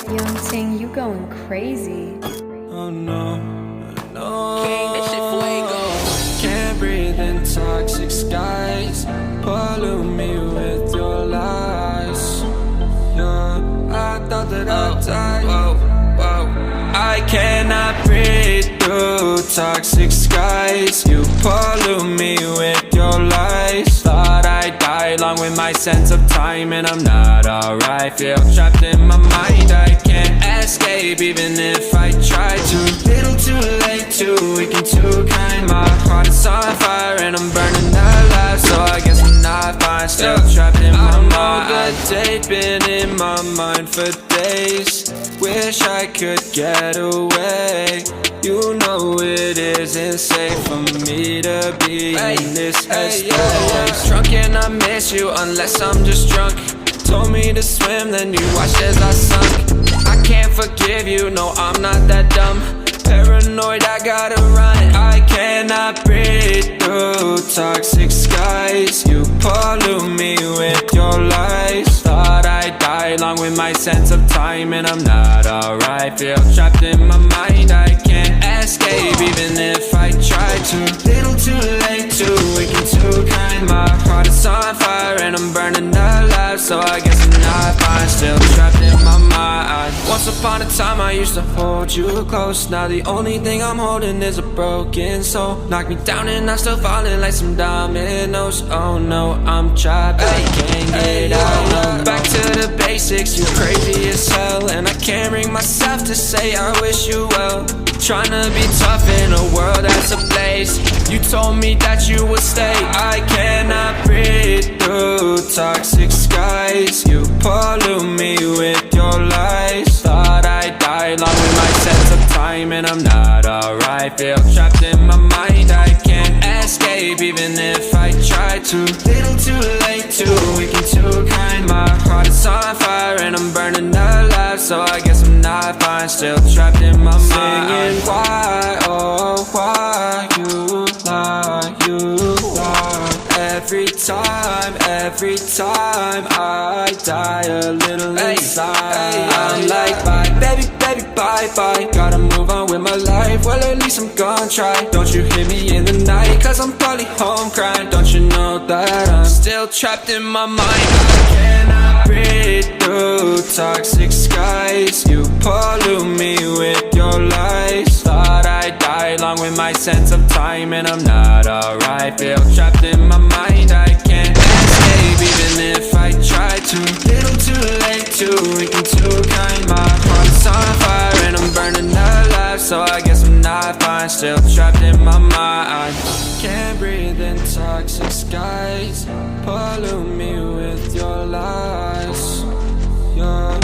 Young Ting, you going crazy. Oh no, no. King, this shit fuego. Can't breathe in toxic skies. Pollute me with your lies. Yeah, I thought that I'd die. I cannot breathe through toxic skies. You pollute me with your lies. Thought I'd die along with my sense of time, and I'm not alright. Feel trapped in my mind, I can't escape even if I try. Too little, too late, too weak and too kind. My heart is on fire and I'm burning alive, so I guess I'm not fine. Still trapped in my mind. I know the date been in my mind for days. Wish I could get away. You know it isn't safe for me to be in this headspace. Drunk and I miss you unless I'm just drunk. Told me to swim, then you watched as I sunk. I can't forgive you, no I'm not that dumb. Paranoid, I gotta run. I cannot breathe through toxic skies. You pollute me with your lies. Thought I'd die along with my sense of time, and I'm not alright. Feel trapped in my mind, I can't escape even if I try. Too little, too late, too weak and too kind. My heart is on fire and I'm burning alive, so I guess I'm not fine. Still trapped in my mind. Once upon a time I used to hold you close. Now the only thing I'm holding is a broken soul. Knock me down and I'm still falling like some dominoes. Oh no, I'm trapped, I can't get out. Back to the basics, you crazy as hell, and I can't bring myself to say I wish you well. Tryna be tough in a world that's ablaze. You told me that you would stay. I cannot breathe through toxic skies. You pollute me with your lies. Thought I'd die along with my sense of time, and I'm not alright. Feel trapped in my mind, I can't escape even if I try. Too little, too late, too weak and too kind. My heart is on fire and I'm burning alive, so I guess I'm not fine. Still trapped in my mind. Singing why, oh why you lie, you lie. Every time I die a little inside. I'm like bye, baby, baby, bye, bye. Gotta move on with my life, well at least I'm gonna try. Don't you hear me in the night, cause I'm probably home crying. Don't you know that I'm still trapped in my mind. I cannot breathe through toxic skies. You pollute me with your lies. Thought I'd die along with my sense of time, and I'm not alright. Feel trapped in my mind, I can't escape even if I try. Too little, too late, too weak and too kind. My heart is on fire and I'm burning alive, so I guess I'm not fine. Still trapped in my mind. Can't breathe in toxic skies. Pollute me with your lies. Yeah.